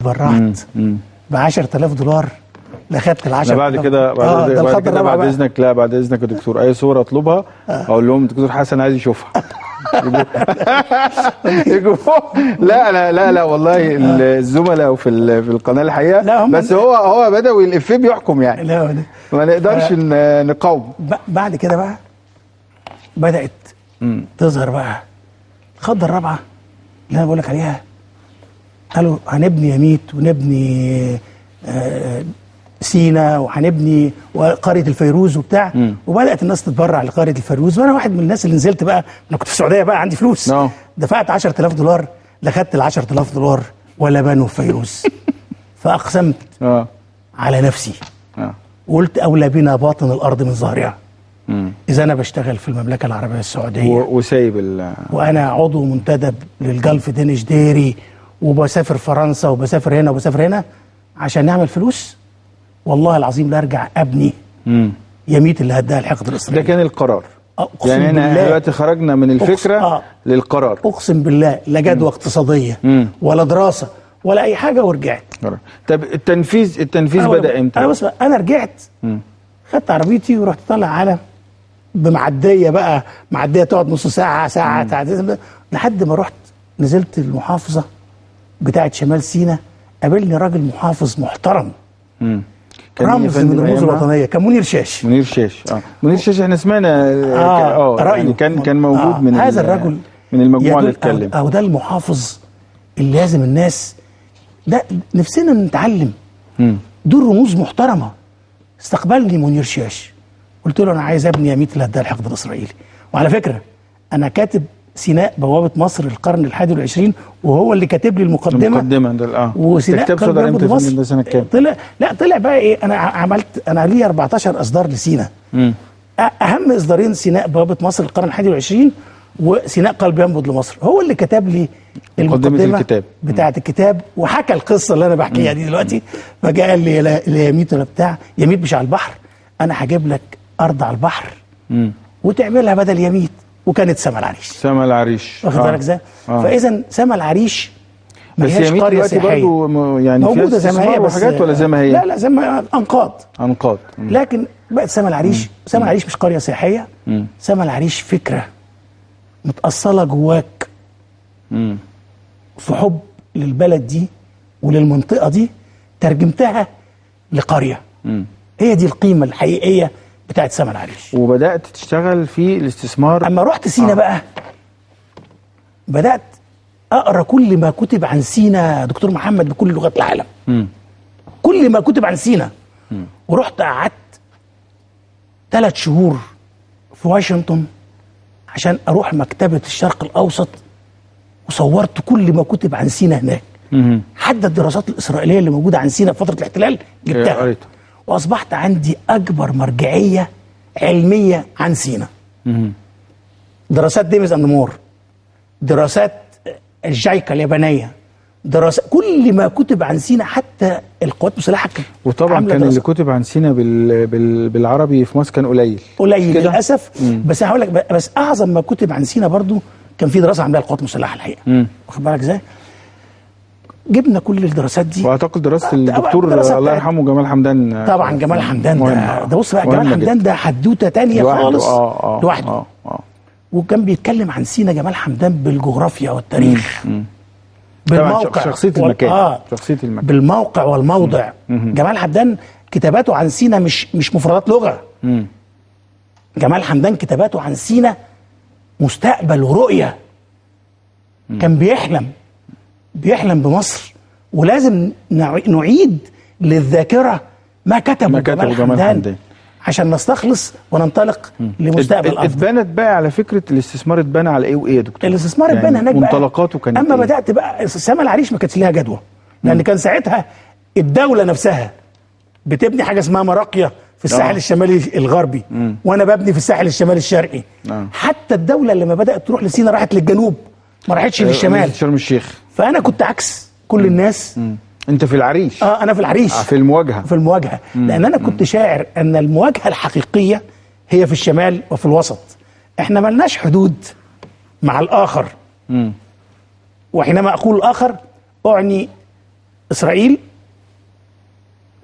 اتبرعت ب 10000 دولار. لا خدت ال 10 بعد كده بعد اذنك، لا بعد اذنك يا دكتور، اي صوره اطلبها اقول لهم دكتور حسن عايز يشوفها. لا لا لا لا والله الزملاء في القناه الحقيقه، بس هو بدوي الافيه بيحكم يعني، لا ما نقدرش نقاوم. بعد كده بقى بدات تظهر بقى الخضه الرابعه اللي انا بقول لك عليها. قالوا هنبني يميت ونبني سينا وهنبني قريه الفيروز وبتاع. وبدات الناس تتبرع لقريه الفيروز، وانا واحد من الناس اللي نزلت بقى. انا كنت في السعوديه بقى عندي فلوس، دفعت 10000 دولار، لا خدت ال 10000 دولار ولا بنوا فيروز. فاقسمت على نفسي وقلت اولى بنا باطن الارض من ظهرها. اذا انا بشتغل في المملكه العربيه السعوديه وسايب وانا عضو منتدب للجلف دينش ديري، وبسافر فرنسا وبسافر هنا وبسافر هنا عشان نعمل فلوس، والله العظيم لا ارجع ابني يميت اللي هداها الحقد الاسرائيلي. ده كان القرار. يعني احنا دلوقتي خرجنا من الفكره للقرار. اقسم بالله لا جدوى اقتصاديه ولا دراسه ولا اي حاجه ورجعت. طب التنفيذ بدا امتى؟ انا رجعت خدت عربيتي ورحت طالع على بمعديه بقى، معديه تقعد نص ساعه لحد ما رحت نزلت المحافظه بتاعه شمال سيناء. قابلني راجل محافظ محترم، رمز من الرموز الوطنيه، كان منير شاش. منير شاش احنا سمعنا يعني كان موجود من هذا الرجل من المجموعه اللي اتكلم. او ده المحافظ اللي لازم الناس ده نفسنا نتعلم. دول رموز محترمه. استقبلني منير شاش، قلت له انا عايز ابني يميت اللي هداها الحقد الاسرائيلي. وعلى فكره انا كاتب سيناء بوابه مصر القرن الحادي والعشرين، وهو اللي كاتب لي المقدمه وسيناء كتاب صدر امتى في ده سنه كام؟ طلع بقى ايه، انا لي 14 اصدار لسيناء. اهم اصدارين سيناء بوابه مصر القرن الحادي والعشرين وسيناء قلب ينبض لمصر. هو اللي كتب لي المقدمه بتاعه الكتاب وحكى القصه اللي انا بحكيها دي دلوقتي. فجاء قال لي لا يميت ولا بتاع، يميت مش على البحر، انا هجيب لك ارض على البحر وتعملها بدل يميت. وكانت سما العريش. واخد بالك ازاي؟ فاذا سما العريش ما هياش قريه سياحيه برضه يعني موجوده زي ما هي، بس وحاجات ولا زي ما هي؟ لا زي ما انقاض. لكن بقت سما العريش. سما العريش مش قريه سياحيه، سما العريش فكره متأصله جواك في حب للبلد دي وللمنطقه دي، ترجمتها لقريه. هي دي القيمه الحقيقيه بتاعت سما العريش. وبدات تشتغل في الاستثمار. اما رحت سينا بقى بدات اقرا كل ما كتب عن سينا دكتور محمد بكل لغات العالم. كل ما كتب عن سينا. ورحت قعدت 3 شهور في واشنطن عشان اروح مكتبه الشرق الاوسط، وصورت كل ما كتب عن سينا هناك. حتى الدراسات الاسرائيليه اللي موجوده عن سينا في فتره الاحتلال جبتها. واصبحت عندي اكبر مرجعيه علميه عن سينا. دراسات ديمز اند مور، دراسات الجايكا اليابانيه، دراسات كل ما كتب عن سينا، حتى القوات المسلحه. وطبعا كان اللي كتب عن سينا بالعربي في مصر كان قليل للاسف. بس هقول لك، بس اعظم ما كتب عن سينا برضو كان في دراسه عملها القوات المسلحه الحقيقه. واخد بالك ازاي؟ جبنا كل الدراسات دي، واعتقد دراسه الدكتور الله يرحمه جمال حمدان. طبعا جمال حمدان ده بص بقى، جمال حمدان ده حدوته تانية خالص لوحده. وكان بيتكلم عن سينا جمال حمدان بالجغرافيا والتاريخ، بالموقع، شخصيه المكان. بالموقع والموضع. جمال حمدان كتاباته عن سينا مش مفردات لغه. جمال حمدان كتاباته عن سينا مستقبل ورؤيه. كان بيحلم بمصر، ولازم نعيد للذاكره ما كتبه جمال حمدان عشان نستخلص وننطلق لمستقبل افضل. اتبنت بقى على فكره الاستثمار، اتبنى على ايه وايه يا دكتور؟ الاستثمار اتبنى هناك بقى منطلقاته كانت اما بدات بقى سما العريش ما كانتش ليها جدوى، لان كان ساعتها الدوله نفسها بتبني حاجه اسمها مراقيه في الساحل الشمالي الغربي، وانا ببني في الساحل الشمالي الشرقي. حتى الدوله لما بدات تروح لسينا راحت للجنوب، ما راحتش للشمال، شرم الشيخ. فانا كنت عكس كل الناس. انت في العريش. انا في العريش، في المواجهه. لان انا كنت شاعر ان المواجهه الحقيقيه هي في الشمال وفي الوسط. احنا ملناش حدود مع الاخر. وحينما اقول الاخر اعني اسرائيل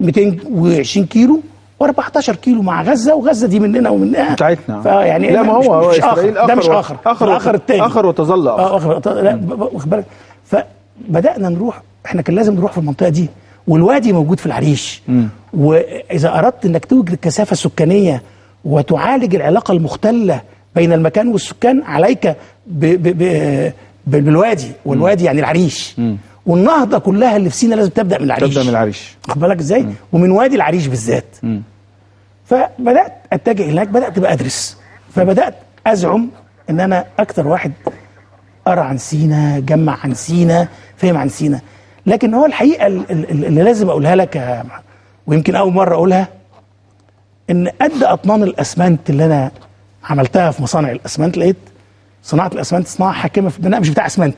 220 كيلو و14 كيلو مع غزه، وغزه دي مننا ومنها بتاعتنا. فيعني لا ما هو مش اسرائيل ده مش اخر اخر التاني اخر وتظل اخر. لا واخد بالك. فبدانا نروح، احنا كان لازم نروح في المنطقه دي، والوادي موجود في العريش. واذا اردت انك توجد الكثافه السكانيه وتعالج العلاقه المختله بين المكان والسكان، عليك بالوادي، والوادي يعني العريش. والنهضه كلها اللي في سينا لازم تبدا من العريش. تبدا من العريش، واخد بالك ازاي؟ ومن وادي العريش بالذات. فبدات اتجه هناك، بدات بقى ادرس، فبدات ازعم ان انا اكتر واحد قرا عن سينا، جمع عن سينا، فهم عن سينا. لكن هو الحقيقه اللي لازم اقولها لك، ويمكن اول مره اقولها، ان قد اطنان الاسمنت اللي انا عملتها في مصانع الاسمنت، لقيت صناعه الاسمنت صناعه حاكمه في البناء، مش بتاع اسمنت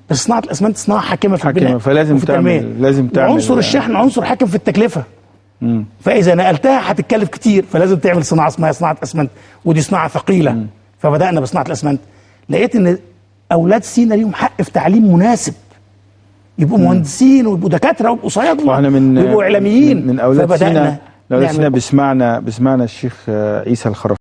بس صناعه الاسمنت صناعه حاكمه في البناء، فلازم لازم تعمل عنصر الشحن عنصر حاكم في التكلفه. فاذا نقلتها هتتكلف كتير، فلازم تعمل صناعه اسمها صناعه اسمنت، ودي صناعه ثقيله. فبدانا بصناعه الاسمنت، لقيت ان اولاد سينا ليهم حق في تعليم مناسب، يبقوا مهندسين ويبقوا دكاتره ويبقوا صيادله ويبقوا اعلاميين. من اولاد سينا بيسمعنا الشيخ عيسى الخرافي.